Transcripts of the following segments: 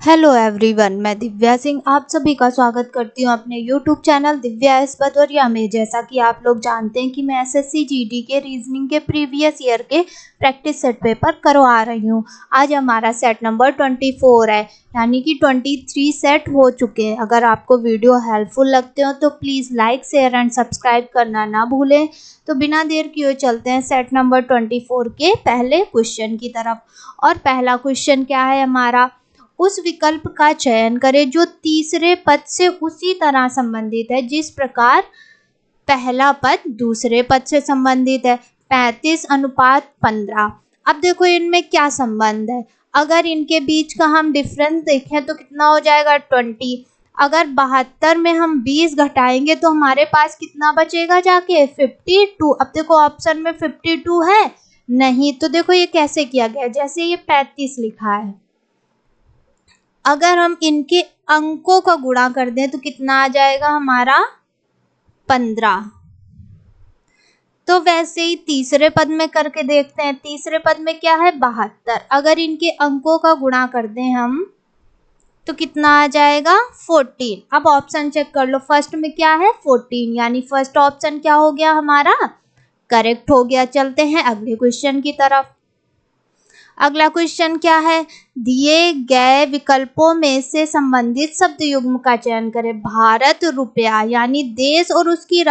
Hello everyone, मैं दिव्या सिंह आप सभी का स्वागत करती हूं अपने YouTube channel Divya S Bhadauria में। जैसा कि आप लोग जानते हैं कि मैं एसएससी जीडी के रीजनिंग के प्रीवियस ईयर के प्रैक्टिस सेट पेपर करवा रही हूं। आज हमारा सेट नंबर 24 है, यानी कि 23 सेट हो चुके हैं। अगर आपको वीडियो हेल्पफुल लगते हो तो please like share and subscribe करना ना भूलें। तो बिना देर किए चलते हैं सेट नंबर 24 के पहले क्वेश्चन की तरफ। और पहला क्वेश्चन क्या है हमारा, उस विकल्प का चयन करें जो तीसरे पद से उसी तरह संबंधित है जिस प्रकार पहला पद दूसरे पद से संबंधित है। 35:15। अब देखो इनमें क्या संबंध है। अगर इनके बीच का हम डिफरेंस देखें तो कितना हो जाएगा 20। अगर 72 में हम 20 घटाएंगे तो हमारे पास कितना बचेगा जाके 52। अब देखो ऑप्शन में 52 है नहीं, तो देखो ये कैसे किया गया, जैसे ये 35 लिखा है, अगर हम इनके अंकों का गुणा कर दें तो कितना आ जाएगा हमारा 15। तो वैसे ही तीसरे पद में करके देखते हैं। तीसरे पद में क्या है 72, अगर इनके अंकों का गुणा कर दें हम तो कितना आ जाएगा 14। अब ऑप्शन चेक कर लो, फर्स्ट में क्या है 14, यानी फर्स्ट ऑप्शन क्या हो गया हमारा करेक्ट हो गया। चलते हैं अगले क्वेश्चन की तरफ। अगला क्वेश्चन क्या है, दिए गए विकल्पों में से संबंधित शब्द युग्म का चयन करें। भारत रुपया, यानी देश और उसकी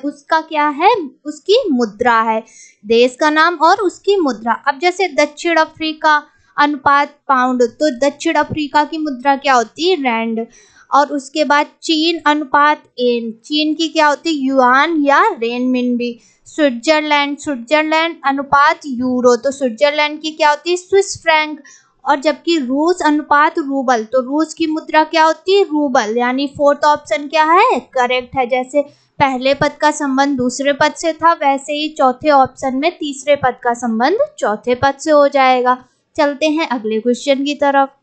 उसका क्या है, उसकी मुद्रा है, देश का नाम और उसकी मुद्रा। अब जैसे दक्षिण अफ्रीका अनुपात पाउंड, तो दक्षिण अफ्रीका की मुद्रा क्या होती है रैंड। और उसके बाद चीन अनुपात एन, चीन की क्या होती है युआन या रेनमिनबी। स्विट्जरलैंड अनुपात यूरो, तो स्विट्जरलैंड की क्या होती है स्विस फ्रैंक। और जबकि रूस अनुपात रूबल, तो रूस की मुद्रा क्या होती है रूबल, यानी फोर्थ ऑप्शन क्या है करेक्ट है। जैसे पहले पद का संबंध दूसरे पद से था, वैसे ही चौथे ऑप्शन में तीसरे पद का संबंध चौथे पद से हो जाएगा। चलते हैं अगले क्वेश्चन की तरफ।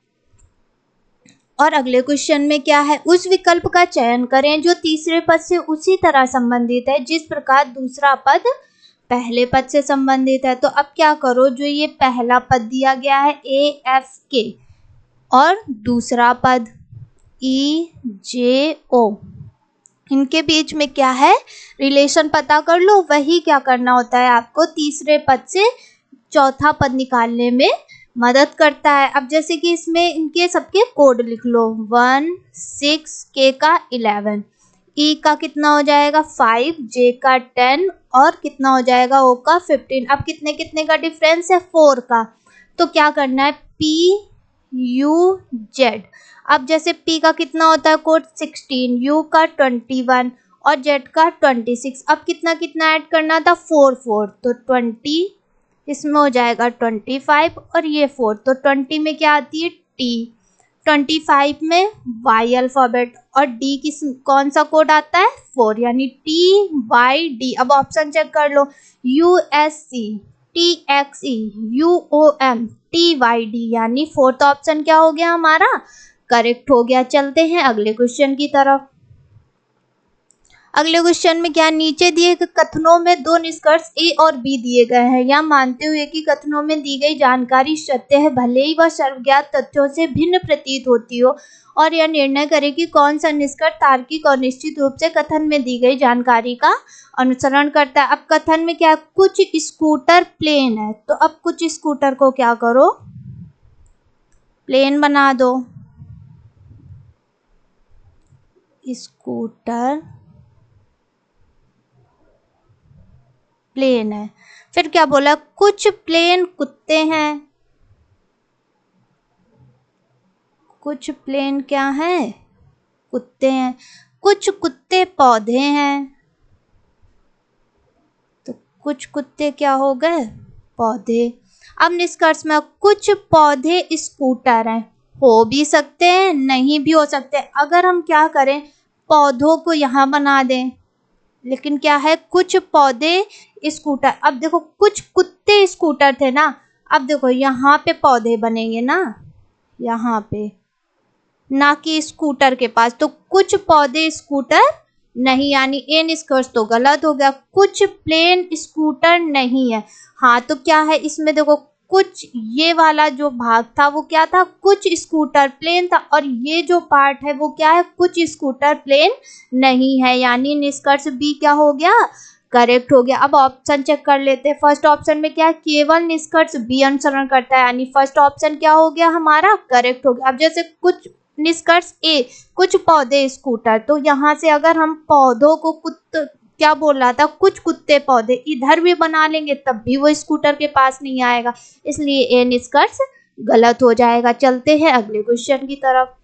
और अगले क्वेश्चन में क्या है, उस विकल्प का चयन करें जो तीसरे पद से उसी तरह संबंधित है जिस प्रकार दूसरा पद पहले पद से संबंधित है। तो अब क्या करो, जो ये पहला पद दिया गया है ए एफ के और दूसरा पद ई जे ओ, इनके बीच में क्या है रिलेशन पता कर लो। वही क्या करना होता है आपको तीसरे पद से चौथा पद निकालने में मदद करता है। अब जैसे कि इसमें इनके सबके कोड लिख लो 1 6 के का 11, ई का कितना हो जाएगा 5, जे का 10 और कितना हो जाएगा ओ का 15। अब कितने कितने का डिफरेंस है 4 का, तो क्या करना है पी यू जेड। अब जैसे पी का कितना होता है कोड 16, यू का 21 और जेड का 26। अब कितना कितना ऐड करना था 4 4, तो 20, इसमें हो जाएगा 25 और ये 4, तो 20 में क्या आती है टी, 25 में वाई अल्फ़ाबेट और डी किस कौन सा कोड आता है 4, यानी टी वाई डी। अब ऑप्शन चेक कर लो U S C T X E U O M T Y D, यानी फोर्थ ऑप्शन क्या हो गया हमारा करेक्ट हो गया। चलते हैं अगले क्वेश्चन की तरफ। अगले क्वेश्चन में क्या, नीचे दिए गए कथनों में दो निष्कर्ष ए और बी दिए गए हैं। यह मानते हुए कि कथनों में दी गई जानकारी सत्य है भले ही वह सर्वज्ञात तथ्यों से भिन्न प्रतीत होती हो, और यह निर्णय करें कि कौन सा निष्कर्ष तार्किक और निश्चित रूप से कथन में दी गई जानकारी का अनुसरण करता है। अब कथन में क्या, कुछ स्कूटर प्लेन है, तो अब कुछ स्कूटर को क्या करो प्लेन बना दो, स्कूटर प्लेन है। फिर क्या बोला, कुछ प्लेन कुत्ते हैं, कुछ प्लेन क्या है कुत्ते हैं। कुछ कुत्ते पौधे हैं, तो कुछ कुत्ते क्या हो गए पौधे। अब निष्कर्ष में कुछ पौधे स्कूटर हैं, हो भी सकते हैं नहीं भी हो सकते। अगर हम क्या करें पौधों को यहाँ बना दें, लेकिन क्या है कुछ पौधे स्कूटर। अब देखो कुछ कुत्ते स्कूटर थे ना, अब देखो यहाँ पे पौधे बनेंगे ना, यहाँ पे ना कि स्कूटर के पास, तो कुछ पौधे स्कूटर नहीं, यानी ए निष्कर्ष तो गलत हो गया, कुछ प्लेन स्कूटर नहीं है। हाँ तो क्या है इसमें देखो कुछ, ये वाला जो भाग था वो क्या था, कुछ स्कूटर प्लेन था, और ये जो पार्ट है वो क्या है, कुछ स्कूटर प्लेन नहीं है, यानी निष्कर्ष बी क्या हो गया, करेक्ट हो गया। अब ऑप्शन चेक कर लेते हैं। फर्स्ट ऑप्शन में क्या है, केवल निष्कर्ष बी अनुसरण करता है, यानी फर्स्ट ऑप्शन क्या हो गया हमारा, करेक्ट हो गया। अब जैसे कुछ निष्कर्ष ए, कुछ पौधे स्कूटर, तो यहाँ से अगर हम पौधों को क्या बोल रहा था, कुछ कुत्ते पौधे इधर भी बना लेंगे तब भी वो स्कूटर के पास नहीं आएगा, इसलिए ए निष्कर्ष गलत हो जाएगा। चलते हैं अगले क्वेश्चन की तरफ।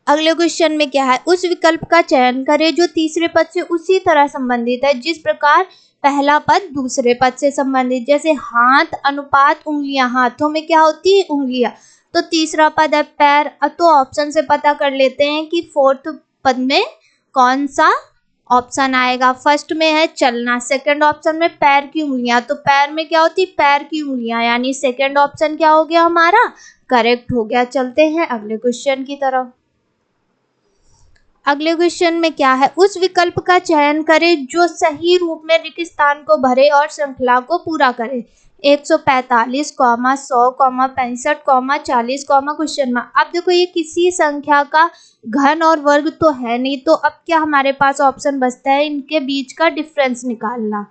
अगले क्वेश्चन में क्या है, उस विकल्प का चयन करें जो तीसरे पद से उसी तरह संबंधित है जिस प्रकार पहला पद दूसरे पद से संबंधित। जैसे हाथ अनुपात उंगलियां, हाथों में क्या होती है, उंगलियां, तो तीसरा पद है पैर। तो ऑप्शन से पता कर लेते हैं कि फोर्थ पद में कौन सा ऑप्शन आएगा। फर्स्ट में है चलना, सेकंड ऑप्शन में पैर की उंगलियां, तो पैर में क्या होती, पैर की उंगलियां, यानी सेकंड ऑप्शन क्या हो गया हमारा, करेक्ट हो गया। चलते हैं अगले क्वेश्चन की तरफ। अगले क्वेश्चन में क्या है, उस विकल्प का चयन करें जो सही रूप में रिक्त स्थान को भरे और श्रृंखला को पूरा करे। 145, 100, 65, 40, क्वेश्चन मार्क। अब देखो ये किसी संख्या का घन और वर्ग तो है नहीं, तो अब क्या हमारे पास ऑप्शन बचता है, इनके बीच का डिफरेंस निकालना।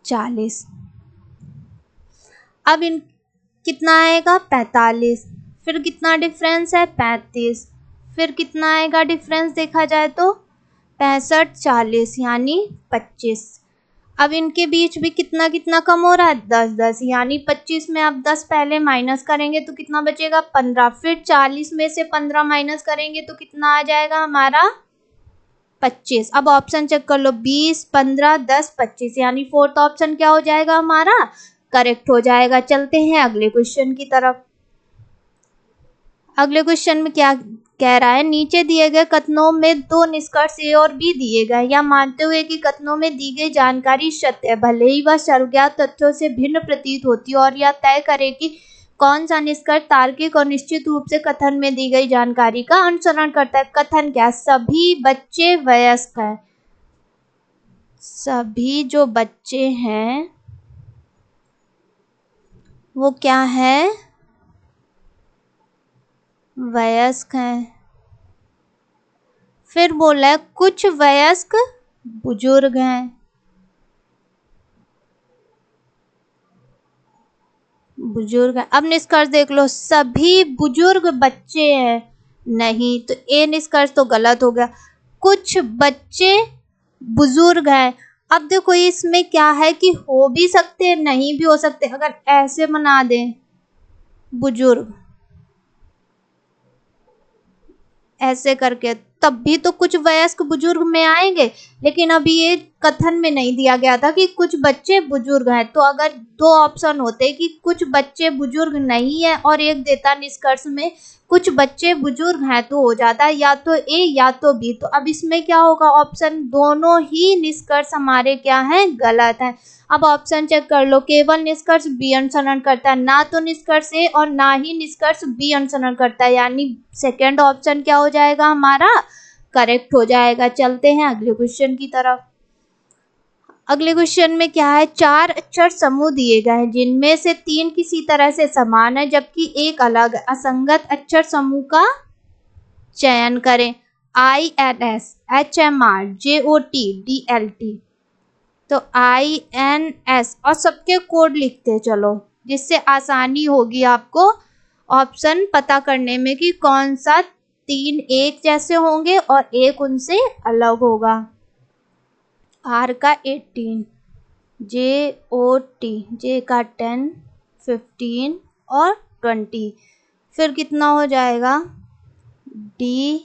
40, अब इन कितना आएगा, 45, फिर कितना डिफरेंस है, 35, फिर कितना आएगा डिफरेंस देखा जाए तो 65, 40, यानी 25। अब इनके बीच भी कितना कितना कम हो रहा है, 10, 10, यानी 25 में अब 10 पहले माइनस करेंगे तो कितना बचेगा, 15, फिर 40 में से 15 माइनस करेंगे तो कितना आ जाएगा हमारा, 25। अब ऑप्शन चेक कर लो, 20, 15, 10, 25, यानी फोर्थ ऑप्शन क्या हो जाएगा हमारा, करेक्ट हो जाएगा। चलते हैं अगले क्वेश्चन की तरफ। अगले क्वेश्चन में क्या कह रहा है, नीचे दिए गए कथनों में दो निष्कर्ष ए और बी दिए गए, या मानते हुए कि कथनों में दी गई जानकारी सत्य है, भले ही वह सर्वज्ञात तथ्यों से भिन्न प्रतीत होती है, और यह तय करे कि कौन सा निष्कर्ष तार्किक और निश्चित रूप से कथन में दी गई जानकारी का अनुसरण करता है। कथन क्या, सभी बच्चे वयस्क हैं, सभी जो बच्चे हैं वो क्या है, वयस्क हैं। फिर बोला है कुछ वयस्क बुजुर्ग हैं, बुजुर्ग हैं। अब निष्कर्ष देख लो, सभी बुजुर्ग बच्चे हैं, नहीं, तो ए निष्कर्ष तो गलत हो गया। कुछ बच्चे बुजुर्ग हैं, अब देखो इसमें क्या है कि हो भी सकते नहीं भी हो सकते, अगर ऐसे बना दें बुजुर्ग ऐसे करके तब भी तो कुछ वयस्क बुजुर्ग में आएंगे, लेकिन अभी ये कथन में नहीं दिया गया था कि कुछ बच्चे बुजुर्ग हैं। तो अगर दो ऑप्शन होते कि कुछ बच्चे बुजुर्ग नहीं है और एक देता निष्कर्ष में कुछ बच्चे बुजुर्ग हैं, तो हो जाता है या तो ए या तो बी। तो अब इसमें क्या होगा, ऑप्शन दोनों ही निष्कर्ष हमारे क्या हैं, गलत हैं। अब ऑप्शन चेक कर लो, केवल निष्कर्ष बी अनुसरण करता है, ना तो निष्कर्ष ए और ना ही निष्कर्ष बी अनुसरण करता है, यानी सेकंड ऑप्शन क्या हो जाएगा हमारा, करेक्ट हो जाएगा। चलते हैं अगले क्वेश्चन की तरफ। अगले क्वेश्चन में क्या है, चार अक्षर समूह दिए गए हैं जिनमें से तीन किसी तरह से समान है जबकि एक अलग है। असंगत अक्षर समूह का चयन करें। INS, HMR, JOT, DLT। तो INS और सबके कोड लिखते हैं चलो, जिससे आसानी होगी आपको ऑप्शन पता करने में कि कौन सा तीन एक जैसे होंगे और एक उनसे अलग होगा। R का 18, JOT, J का 10, 15 और 20, फिर कितना हो जाएगा, DLT,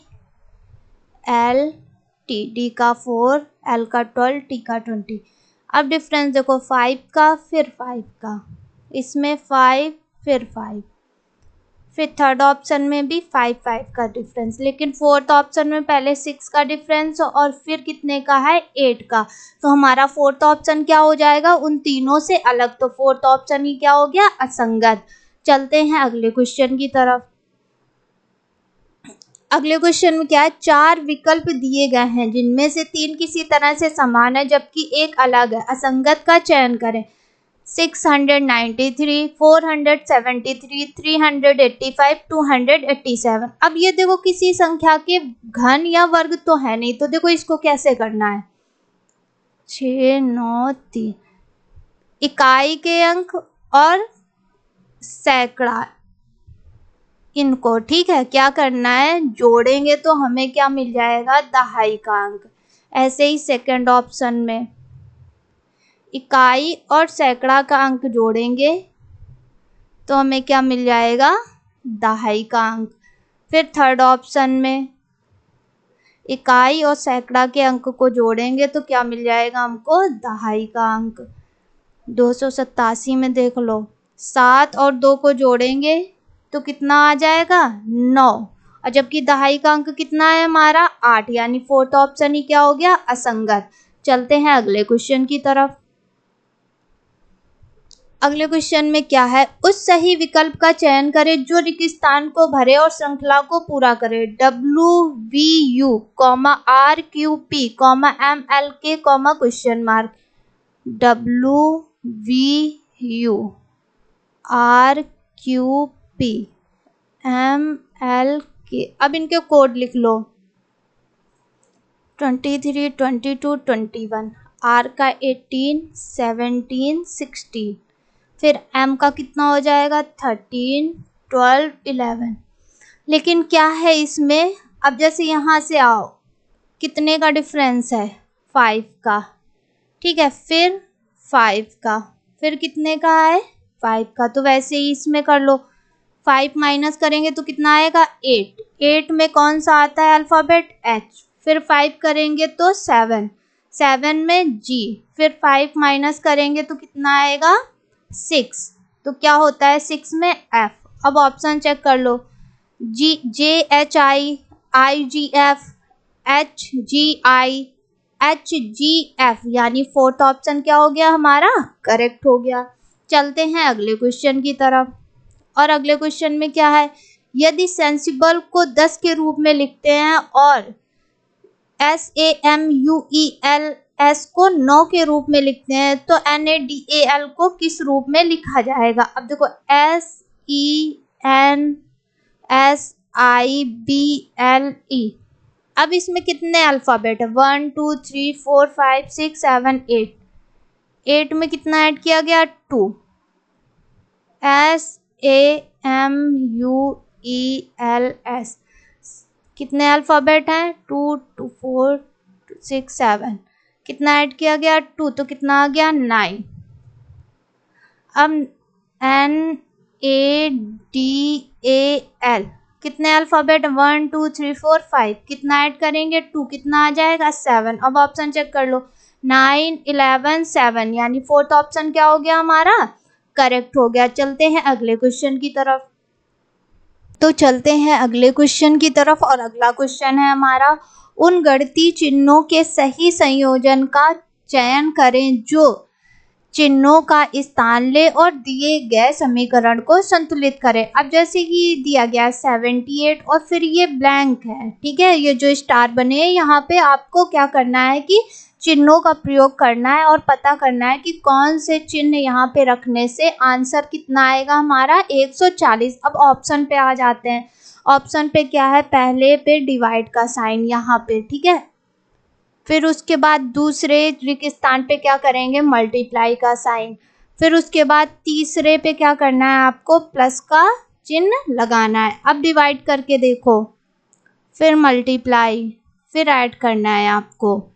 D का 4, L का 12, T का 20। अब डिफरेंस देखो, 5 का फिर 5 का, इसमें 5 फिर 5, फिर थर्ड ऑप्शन में भी 5 5 का डिफरेंस, लेकिन फोर्थ ऑप्शन में पहले 6 का डिफरेंस और फिर कितने का है, 8 का। तो हमारा फोर्थ ऑप्शन क्या हो जाएगा, उन तीनों से अलग, तो फोर्थ ऑप्शन ही क्या हो गया, असंगत। चलते हैं अगले क्वेश्चन की तरफ। अगले क्वेश्चन में क्या है, 4 विकल्प दिए गए हैं जिनमें से 3 किसी तरह से समान है जबकि एक अलग है, असंगत का चयन करें। 693, 473, 385, 287। अब ये देखो किसी संख्या के घन या वर्ग तो है नहीं, तो देखो इसको कैसे करना है। 6, 9, 3 इकाई के अंक और सैकड़ा, इनको ठीक है क्या करना है, जोड़ेंगे तो हमें क्या मिल जाएगा, दहाई का अंक। ऐसे ही सेकंड ऑप्शन में इकाई और सैकड़ा का अंक जोड़ेंगे तो हमें क्या मिल जाएगा, दहाई का अंक। फिर थर्ड ऑप्शन में इकाई और सैकड़ा के अंक को जोड़ेंगे तो क्या मिल जाएगा हमको, दहाई का अंक। 287 में देख लो, 7 और 2 को जोड़ेंगे तो कितना आ जाएगा, 9, और जबकि दहाई का अंक कितना है हमारा, 8, यानी फोर्थ ऑप्शन ही क्या हो गया, असंगत। चलते हैं अगले क्वेश्चन की तरफ। अगले क्वेश्चन में क्या है, उस सही विकल्प का चयन करें जो रिक्त स्थान को भरे और श्रृंखला को पूरा करे। WVU, RQP, MLK, question mark. WVU, RQP, MLK। अब इनके कोड लिख लो, 23, 22, 21, R का 18, 17, 16, फिर M का कितना हो जाएगा, 13, 12, 11। लेकिन क्या है इसमें, अब जैसे यहाँ से आओ, कितने का डिफरेंस है, 5 का, ठीक है, फिर 5 का, फिर कितने का है, 5 का। तो वैसे ही इसमें कर लो, 5 माइनस करेंगे तो कितना आएगा, 8। 8 में कौन सा आता है अल्फ़ाबेट, H। फिर 5 करेंगे तो 7, 7 में G, फिर 5 माइनस करेंगे तो कितना आएगा, 6। तो क्या होता है 6 में F। अब ऑप्शन चेक कर लो, JHI, IGF, HGI, HGF, यानी फोर्थ ऑप्शन क्या हो गया हमारा, करेक्ट हो गया। चलते हैं अगले क्वेश्चन की तरफ। और अगले क्वेश्चन में क्या है, यदि सेंसिबल को 10 के रूप में लिखते हैं और SAMUELS को 9 के रूप में लिखते हैं तो NADAL को किस रूप में लिखा जाएगा। अब देखो SENSIBLE, अब इसमें कितने अल्फ़ाबेट है, 1 2 3 4 5 6 7 8। 8 में कितना ऐड किया गया, 2। SAMUELS कितने अल्फ़ाबेट हैं, 2 2 4 6 7, कितना ऐड किया गया, 2, तो कितना आ गया, 9। अब NADAL कितने अल्फ़ाबेट, 1 2 3 4 5, कितना ऐड करेंगे, 2, कितना आ जाएगा, 7। अब ऑप्शन चेक कर लो, 9 11 7, यानी फोर्थ ऑप्शन क्या हो गया हमारा, करेक्ट हो गया। चलते हैं अगले क्वेश्चन की तरफ। तो चलते हैं अगले क्वेश्चन की तरफ और अगला क्वेश्चन है हमारा, उन गणितीय चिन्हों के सही संयोजन का चयन करें जो चिन्हों का स्थान ले और दिए गए समीकरण को संतुलित करें। अब जैसे कि दिया गया 78 और फिर ये ब्लैंक है, ठीक है, ये जो स्टार बने हैं यहाँ पे आपको क्या करना है कि चिन्हों का प्रयोग करना है और पता करना है कि कौन से चिन्ह यहाँ पे रखने से आंसर कितना आएगा हमारा, 140। अब ऑप्शन पे आ जाते हैं। ऑप्शन पे क्या है, पहले पे डिवाइड का साइन यहाँ पे, ठीक है, फिर उसके बाद दूसरे रिक्त स्थान पे क्या करेंगे, मल्टीप्लाई का साइन, फिर उसके बाद तीसरे पे क्या करना है आपको, प्लस का चिन्ह लगाना है। अब डिवाइड करके देखो, फिर मल्टीप्लाई, फिर ऐड करना है आपको,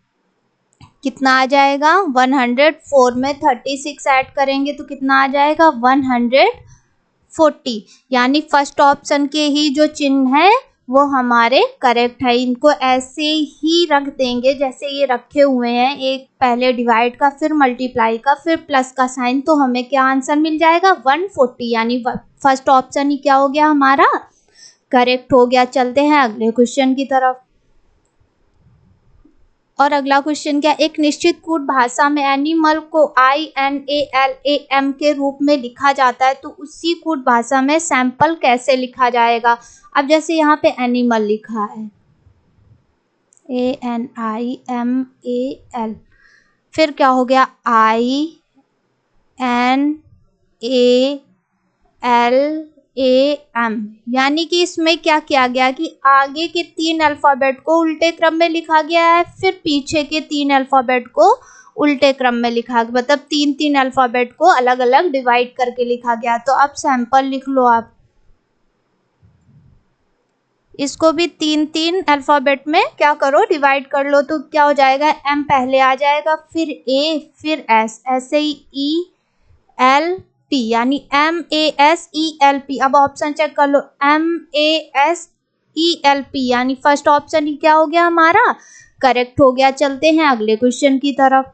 कितना आ जाएगा, 104 में 36 ऐड करेंगे तो कितना आ जाएगा, 140, यानी फर्स्ट ऑप्शन के ही जो चिन्ह है वो हमारे करेक्ट है। इनको ऐसे ही रख देंगे जैसे ये रखे हुए हैं, एक पहले डिवाइड का, फिर मल्टीप्लाई का, फिर प्लस का साइन, तो हमें क्या आंसर मिल जाएगा, 140, यानी फर्स्ट ऑप्शन ही क्या हो गया हमारा, करेक्ट हो गया। चलते हैं अगले क्वेश्चन की तरफ। और अगला क्वेश्चन क्या, एक निश्चित कूट भाषा में एनिमल को INALAM के रूप में लिखा जाता है, तो उसी कूट भाषा में सैंपल कैसे लिखा जाएगा। अब जैसे यहाँ पे एनिमल लिखा है ANIMAL, फिर क्या हो गया INALAM, यानी कि इसमें क्या किया गया कि आगे के 3 अल्फ़ाबेट को उल्टे क्रम में लिखा गया है, फिर पीछे के 3 अल्फ़ाबेट को उल्टे क्रम में लिखा गया, मतलब 3-3 अल्फ़ाबेट को अलग अलग डिवाइड करके लिखा गया। तो अब सैंपल लिख लो आप, इसको भी 3-3 अल्फ़ाबेट में क्या करो, डिवाइड कर लो, तो क्या हो जाएगा, M पहले आ जाएगा, फिर A, फिर S, ऐसे ही ELP, यानी MASELP। अब ऑप्शन चेक कर लो, MASELP, यानी फर्स्ट ऑप्शन ही क्या हो गया हमारा, करेक्ट हो गया। चलते हैं अगले क्वेश्चन की तरफ।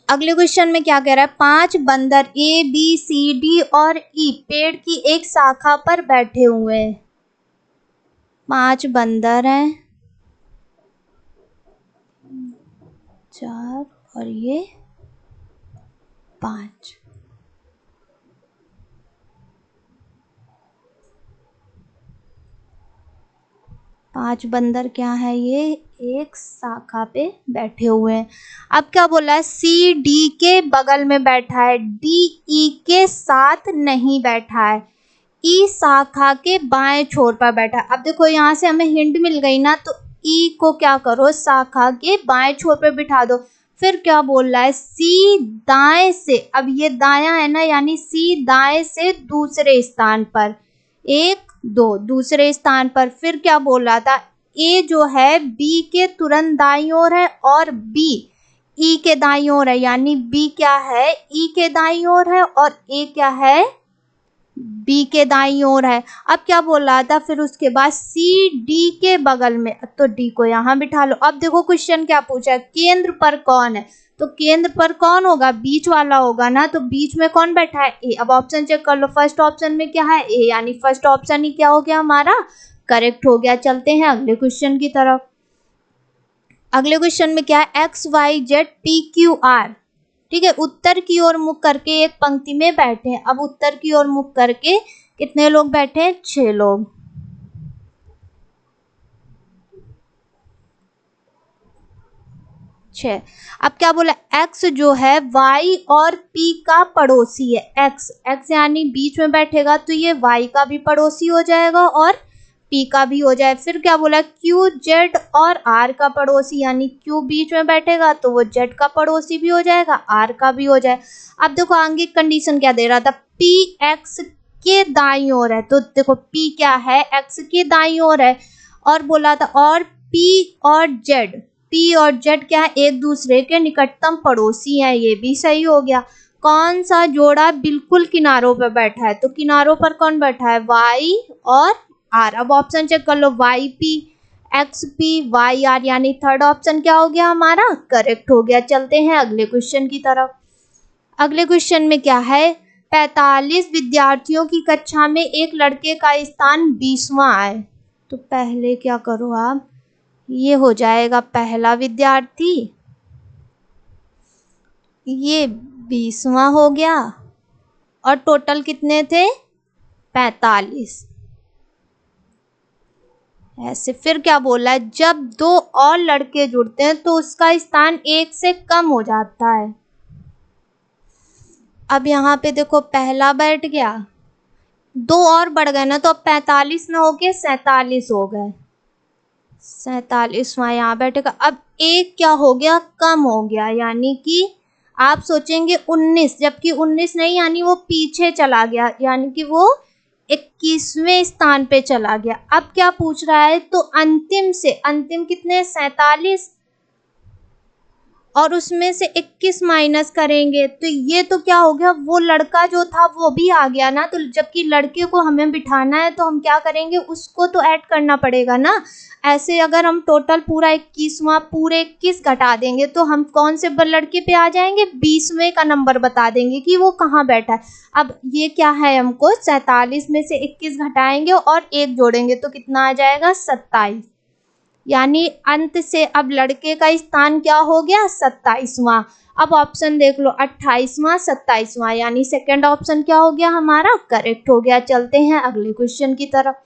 अगले क्वेश्चन में क्या कह रहा है, 5 बंदर ABCD और E पेड़ की एक शाखा पर बैठे हुए हैं। 5 बंदर हैं, 4 और ये 5। पांच बंदर क्या है, ये एक शाखा पे बैठे हुए हैं। अब क्या बोला है, C D के बगल में बैठा है, D E के साथ नहीं बैठा है, E शाखा के बाएं छोर पर बैठा है। अब देखो यहाँ से हमें हिंट मिल गई ना, तो E को क्या करो, शाखा के बाएं छोर पर बिठा दो। फिर क्या बोल रहा है, C दाएं से, अब ये दायां है ना, यानी C दाएं से दूसरे स्थान पर, 1 2 दूसरे स्थान पर। फिर क्या बोल रहा था, A जो है B के तुरंत दाईं ओर है और B E के दाईं ओर है, यानी B क्या है, E के दाईं ओर है और A क्या है, B के दाईं ओर है। अब क्या बोल रहा था, फिर उसके बाद C D के बगल में, तो D को यहाँ बिठा लो। अब देखो क्वेश्चन क्या पूछा है, केंद्र पर कौन है, तो केंद्र पर कौन होगा, बीच वाला होगा ना, तो बीच में कौन बैठा है, A। अब ऑप्शन चेक कर लो, फर्स्ट ऑप्शन में क्या है, A, यानी फर्स्ट ऑप्शन ही क्या हो गया हमारा, करेक्ट हो गया। चलते हैं अगले क्वेश्चन की तरफ। अगले क्वेश्चन में क्या है, XYZ PQR, ठीक है, उत्तर की ओर मुख करके एक पंक्ति में बैठे हैं। अब उत्तर की ओर मुख करके कितने लोग बैठे हैं, 6 लोग। 6। अब क्या बोला, X जो है Y और P का पड़ोसी है, X यानी बीच में बैठेगा, तो ये Y का भी पड़ोसी हो जाएगा और P का भी हो जाए। फिर क्या बोला, Q Z और R का पड़ोसी, यानी Q बीच में बैठेगा तो वो Z का पड़ोसी भी हो जाएगा, R का भी हो जाए। अब देखो आगे कंडीशन क्या दे रहा था, P X के दाईं ओर है, तो देखो P क्या है, X के दाईं ओर है, और बोला था और P और Z क्या है, एक दूसरे के निकटतम पड़ोसी हैं, ये भी सही हो गया। कौन सा जोड़ा बिल्कुल किनारों पर बैठा है, तो किनारों पर कौन बैठा है, Y और R। अब ऑप्शन चेक कर लो, YP XP YR, यानी थर्ड ऑप्शन क्या हो गया हमारा, करेक्ट हो गया। चलते हैं अगले क्वेश्चन की तरफ। अगले क्वेश्चन में क्या है, 45 विद्यार्थियों की कक्षा में एक लड़के का स्थान 20वां है, तो पहले क्या करो आप, ये हो जाएगा पहला विद्यार्थी, ये 20वां हो गया, और टोटल कितने थे, 45 ऐसे। फिर क्या बोला है, जब 2 और लड़के जुड़ते हैं तो उसका स्थान 1 से कम हो जाता है। अब यहाँ पे देखो पहला बैठ गया, 2 और बढ़ गए ना, तो अब 45 ना होके 47 हो गए, 47वां यहाँ बैठेगा। अब एक क्या हो गया, कम हो गया, यानी कि आप सोचेंगे 19, जबकि 19 नहीं, यानी वो पीछे चला गया, यानी कि वो 21वें स्थान पे चला गया। अब क्या पूछ रहा है, तो अंतिम से अंतिम कितने, 47, और उसमें से 21 माइनस करेंगे, तो ये तो क्या हो गया, वो लड़का जो था वो भी आ गया ना, तो जबकि लड़के को हमें बिठाना है तो हम क्या करेंगे, उसको तो ऐड करना पड़ेगा ना। ऐसे अगर हम टोटल पूरा 21वां पूरे 21 घटा देंगे तो हम कौन से लड़के पे आ जाएंगे, 20वें का नंबर बता देंगे कि वो कहाँ बैठा है। अब ये क्या है, हमको 47 में से 21 घटाएंगे और 1 जोड़ेंगे तो कितना आ जाएगा, 27। यानी अंत से अब लड़के का स्थान क्या हो गया, 27वां। अब ऑप्शन देख लो, 28वां 27वां, यानी सेकंड ऑप्शन क्या हो गया हमारा, करेक्ट हो गया। चलते हैं अगले क्वेश्चन की तरफ।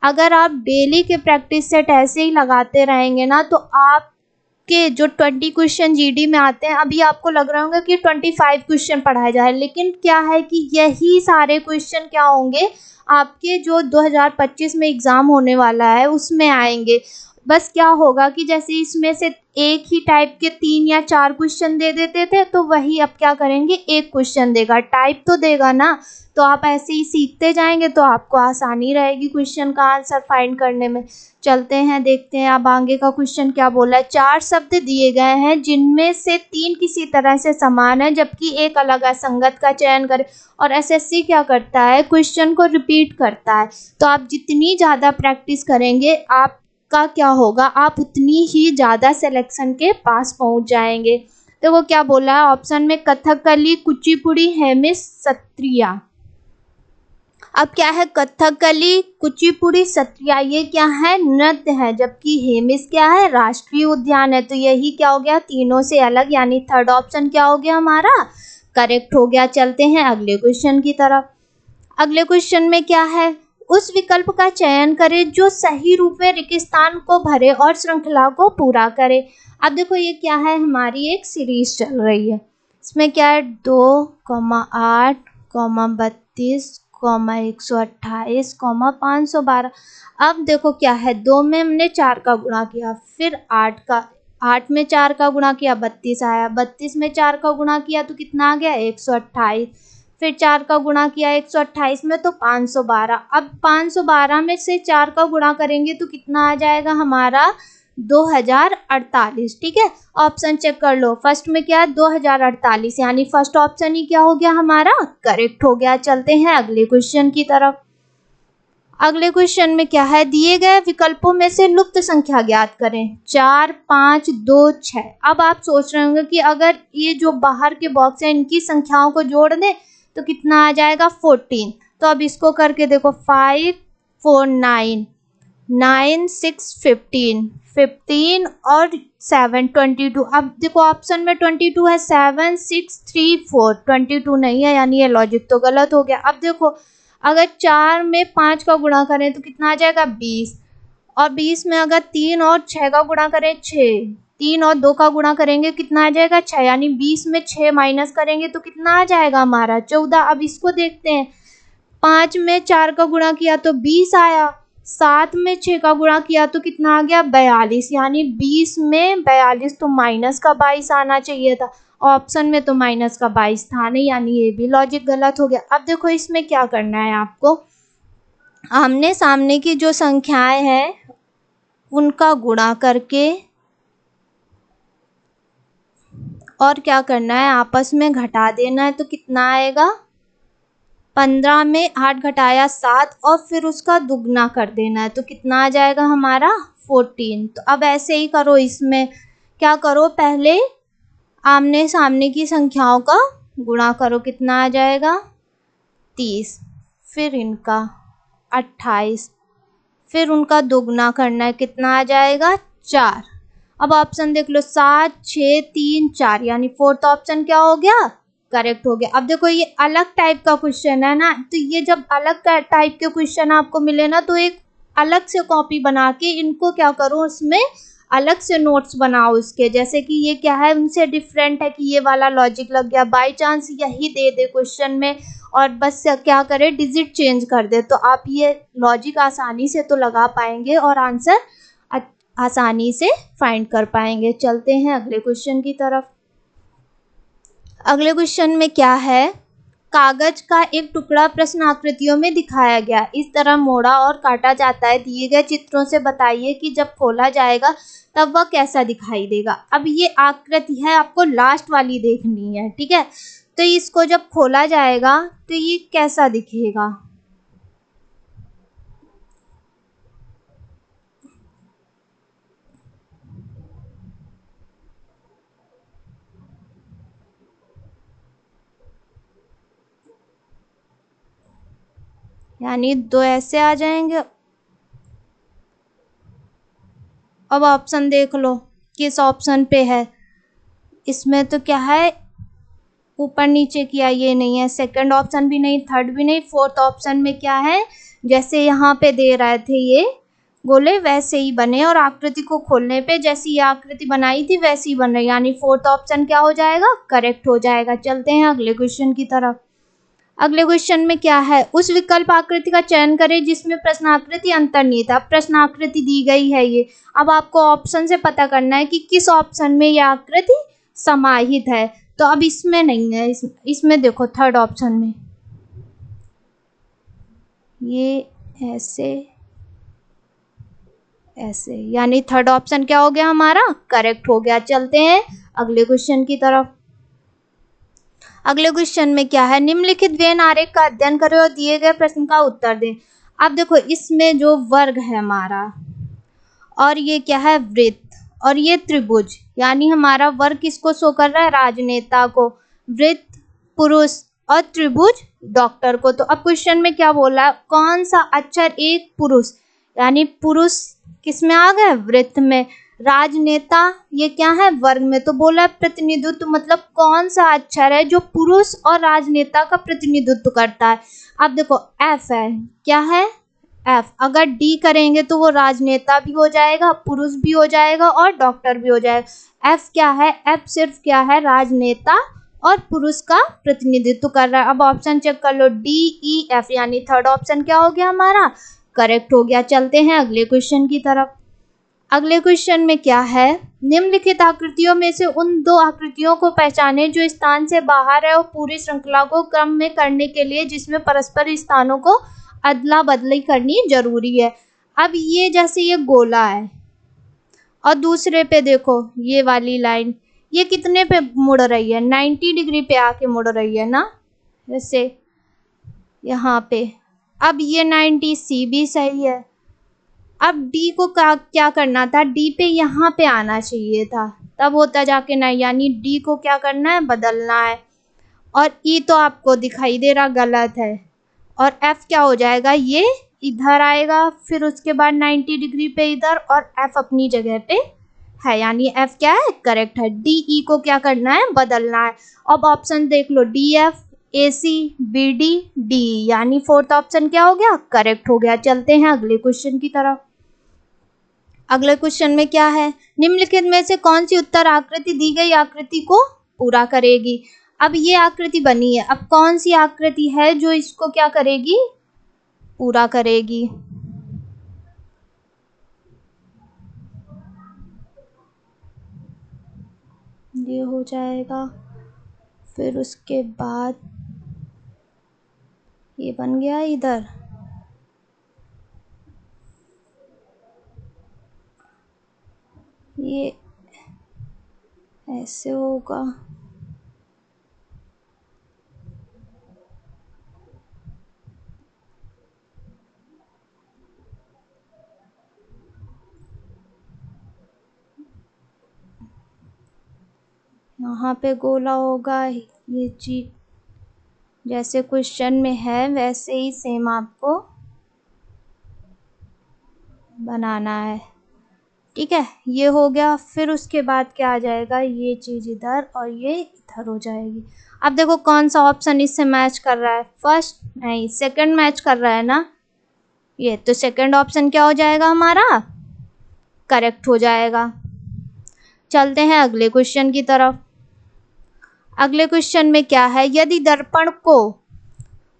अगर आप डेली के प्रैक्टिस सेट ऐसे ही लगाते रहेंगे ना, तो आपके जो 20 क्वेश्चन जीडी में आते हैं, अभी आपको लग रहा होगा कि 25 क्वेश्चन पढ़ाए जाए, लेकिन क्या है कि यही सारे क्वेश्चन क्या होंगे, आपके जो 2025 में एग्जाम होने वाला है उसमें आएंगे। बस क्या होगा कि जैसे इसमें से एक ही टाइप के 3 या 4 क्वेश्चन दे देते थे, तो वही अब क्या करेंगे, एक क्वेश्चन देगा, टाइप तो देगा ना। तो आप ऐसे ही सीखते जाएंगे तो आपको आसानी रहेगी क्वेश्चन का आंसर फाइंड करने में। चलते हैं, देखते हैं अब आगे का क्वेश्चन क्या बोला है। 4 शब्द दिए गए हैं जिनमें से 3 किसी तरह से समान है जबकि एक अलग असंगत का चयन करें। और एसएससी क्या करता है, क्वेश्चन को रिपीट करता है। तो आप जितनी ज़्यादा प्रैक्टिस करेंगे, आपका क्या होगा, आप उतनी ही ज़्यादा सिलेक्शन के पास पहुंच जाएंगे। तो वो क्या बोला है ऑप्शन में, कथकली, कुचिपुड़ी, हेमिस, सत्रिया। अब क्या है, कथकली, कुचिपुड़ी, सत्रिया ये क्या है, नृत्य है, जबकि हेमिस क्या है, राष्ट्रीय उद्यान है। तो यही क्या हो गया, तीनों से अलग, यानी थर्ड ऑप्शन क्या हो गया हमारा, करेक्ट हो गया। चलते हैं अगले क्वेश्चन की तरफ। अगले क्वेश्चन में क्या है, उस विकल्प का चयन करें जो सही रूप में रिक्त स्थान को भरे और श्रृंखला को पूरा करे। अब देखो ये क्या है, हमारी एक सीरीज चल रही है, इसमें क्या है, 2,8, 32, 128, 512। अब देखो क्या है, 2 में हमने 4 का गुणा किया, फिर 8 में 4 का गुणा किया, 32 आया, 32 में 4 का गुणा किया तो कितना आ गया, 128, फिर 4 का गुणा किया 128 में तो 512। अब 512 में से 4 का गुणा करेंगे तो कितना आ जाएगा हमारा, 2048। ठीक है, ऑप्शन चेक कर लो, फर्स्ट में क्या है, 2048, यानी फर्स्ट ऑप्शन ही क्या हो गया हमारा, करेक्ट हो गया। चलते हैं अगले क्वेश्चन की तरफ। अगले क्वेश्चन में क्या है, दिए गए विकल्पों में से लुप्त संख्या ज्ञात करें, 4, 5, 2, 6। अब आप सोच रहे होंगे कि अगर ये जो बाहर के बॉक्स है इनकी संख्याओं को जोड़ दें तो कितना आ जाएगा, 14। तो अब इसको करके देखो, 5, 4, 9, 9, 6, 15, 15 और 7, 22। अब देखो ऑप्शन में 22 है, 7, 6, 3, 4, 22 नहीं है, यानी ये लॉजिक तो गलत हो गया। अब देखो अगर 4 में 5 का गुणा करें तो कितना आ जाएगा, 20, और 20 में अगर 3 और 6 का गुणा करें, 6, 3 और 2 का गुणा करेंगे कितना आ जाएगा, 6, यानी 20 में 6 माइनस करेंगे तो कितना आ जाएगा हमारा, 14। अब इसको देखते हैं, 5 में 4 का गुणा किया तो 20 आया, 7 में 6 का गुणा किया तो कितना आ गया, 42, यानी 20 में 42 तो माइनस का 22 आना चाहिए था, ऑप्शन में तो माइनस का 22 था नहीं, यानी ये भी लॉजिक गलत हो गया। अब देखो इसमें क्या करना है आपको, आमने सामने की जो संख्याएं हैं उनका गुणा करके और क्या करना है, आपस में घटा देना है। तो कितना आएगा, 15 में 8 घटाया 7 और फिर उसका दुगना कर देना है तो कितना आ जाएगा हमारा, 14। तो अब ऐसे ही करो, इसमें क्या करो, पहले आमने सामने की संख्याओं का गुणा करो, कितना आ जाएगा, 30, फिर इनका 28, फिर उनका दोगुना करना है, कितना आ जाएगा, 4। अब ऑप्शन देख लो, 7, 6, 3, 4, यानी फोर्थ ऑप्शन क्या हो गया, करेक्ट हो गया। अब देखो ये अलग टाइप का क्वेश्चन है ना, तो ये जब अलग टाइप के क्वेश्चन आपको मिले ना, तो एक अलग से कॉपी बना के इनको क्या करो, उसमें अलग से नोट्स बनाओ इसके, जैसे कि ये क्या है, उनसे डिफरेंट है कि ये वाला लॉजिक लग गया, बाय चांस यही दे दे क्वेश्चन में और बस क्या करे, डिजिट चेंज कर दे, तो आप ये लॉजिक आसानी से तो लगा पाएंगे और आंसर आसानी से फाइंड कर पाएंगे। चलते हैं अगले क्वेश्चन की तरफ। अगले क्वेश्चन में क्या है, कागज का एक टुकड़ा प्रश्न आकृतियों में दिखाया गया, इस तरह मोड़ा और काटा जाता है, दिए गए चित्रों से बताइए कि जब खोला जाएगा तब वह कैसा दिखाई देगा। अब ये आकृति है, आपको लास्ट वाली देखनी है, ठीक है। तो इसको जब खोला जाएगा तो ये कैसा दिखेगा, यानी 2 ऐसे आ जाएंगे, अब ऑप्शन देख लो किस ऑप्शन पे है। इसमें तो क्या है, ऊपर नीचे किया, ये नहीं है। सेकंड ऑप्शन भी नहीं, थर्ड भी नहीं, फोर्थ ऑप्शन में क्या है, जैसे यहाँ पे दे रहे थे ये गोले वैसे ही बने, और आकृति को खोलने पे जैसी ये आकृति बनाई थी वैसी बन रही, यानी फोर्थ ऑप्शन क्या हो जाएगा, करेक्ट हो जाएगा। चलते हैं अगले क्वेश्चन की तरफ। अगले क्वेश्चन में क्या है, उस विकल्प आकृति का चयन करें जिसमें प्रश्नाकृति अंतर्निहित है। प्रश्नाकृति दी गई है ये, अब आपको ऑप्शन से पता करना है कि किस ऑप्शन में यह आकृति समाहित है। तो अब इसमें नहीं है, इसमें देखो थर्ड ऑप्शन में, ये ऐसे ऐसे, यानी थर्ड ऑप्शन क्या हो गया हमारा, करेक्ट हो गया। चलते हैं अगले क्वेश्चन की तरफ। अगले क्वेश्चन में क्या है, निम्नलिखित वेन आरेख का अध्ययन करें और दिए गए प्रश्न का उत्तर दें। अब देखो इसमें जो वर्ग है हमारा, और ये क्या है, वृत्त, और ये त्रिभुज, यानी हमारा वर्ग किसको शो कर रहा है, राजनेता को, वृत्त पुरुष, और त्रिभुज डॉक्टर को। तो अब क्वेश्चन में क्या बोला है, कौन सा अक्षर एक पुरुष, यानी पुरुष किस में आ गए, वृत्त में, राजनेता ये क्या है, वर्ग में। तो बोला प्रतिनिधित्व, मतलब कौन सा अक्षर है जो पुरुष और राजनेता का प्रतिनिधित्व करता है। अब देखो एफ है, क्या है, एफ। अगर डी करेंगे तो वो राजनेता भी हो जाएगा, पुरुष भी हो जाएगा, और डॉक्टर भी हो जाएगा। एफ क्या है, एफ सिर्फ क्या है, राजनेता और पुरुष का प्रतिनिधित्व कर रहा है। अब ऑप्शन चेक कर लो, डी ई एफ, यानी थर्ड ऑप्शन क्या हो गया हमारा, करेक्ट हो गया। चलते हैं अगले क्वेश्चन की तरफ। अगले क्वेश्चन में क्या है, निम्नलिखित आकृतियों में से उन दो आकृतियों को पहचाने जो स्थान से बाहर है और पूरी श्रृंखला को क्रम में करने के लिए जिसमें परस्पर स्थानों को अदला बदली करनी जरूरी है। अब ये जैसे ये गोला है, और दूसरे पे देखो ये वाली लाइन, ये कितने पे मुड़ रही है, 90 डिग्री पे आके मुड़ रही है ना, जैसे यहाँ पे। अब ये 90, सी भी सही है। अब डी को क्या करना था, डी पे यहाँ पे आना चाहिए था, तब होता जाके ना, यानी डी को क्या करना है, बदलना है। और ई तो आपको दिखाई दे रहा गलत है, और एफ क्या हो जाएगा, ये इधर आएगा, फिर उसके बाद 90 डिग्री पे इधर, और एफ अपनी जगह पे है, यानी एफ क्या है, करेक्ट है। डी ई को क्या करना है, बदलना है। अब ऑप्शन देख लो, डी एफ, ए सी, बी डी, डी, यानी फोर्थ ऑप्शन क्या हो गया, करेक्ट हो गया। चलते हैं अगले क्वेश्चन की तरफ। अगले क्वेश्चन में क्या है, निम्नलिखित में से कौन सी उत्तर आकृति दी गई आकृति को पूरा करेगी। अब ये आकृति बनी है, अब कौन सी आकृति है जो इसको क्या करेगी, पूरा करेगी। ये हो जाएगा, फिर उसके बाद ये बन गया इधर, ये ऐसे होगा, यहाँ पे गोला होगा, ये चीज जैसे क्वेश्चन में है वैसे ही सेम आपको बनाना है, ठीक है। ये हो गया, फिर उसके बाद क्या आ जाएगा, ये चीज़ इधर और ये इधर हो जाएगी। अब देखो कौन सा ऑप्शन इससे मैच कर रहा है, फर्स्ट नहीं सेकंड मैच कर रहा है ना, ये तो सेकंड ऑप्शन क्या हो जाएगा हमारा, करेक्ट हो जाएगा। चलते हैं अगले क्वेश्चन की तरफ। अगले क्वेश्चन में क्या है, यदि दर्पण को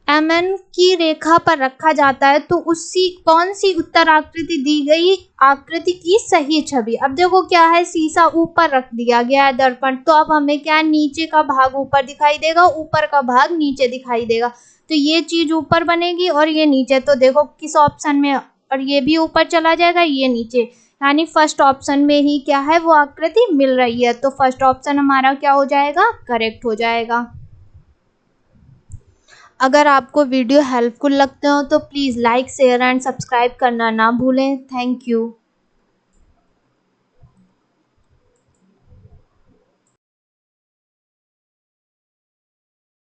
MN की रेखा पर रखा जाता है तो उसकी कौन सी उत्तर आकृति दी गई आकृति की सही छवि। अब देखो क्या है, शीशा ऊपर रख दिया गया है दर्पण, तो अब हमें क्या है, नीचे का भाग ऊपर दिखाई देगा, ऊपर का भाग नीचे दिखाई देगा, तो ये चीज ऊपर बनेगी और ये नीचे। तो देखो किस ऑप्शन में, और ये भी ऊपर चला जाएगा, ये नीचे, यानी फर्स्ट ऑप्शन में ही क्या है, वो आकृति मिल रही है। तो फर्स्ट ऑप्शन हमारा क्या हो जाएगा, करेक्ट हो जाएगा। अगर आपको वीडियो हेल्पफुल लगते हो तो please like share and subscribe करना ना भूलें। Thank you.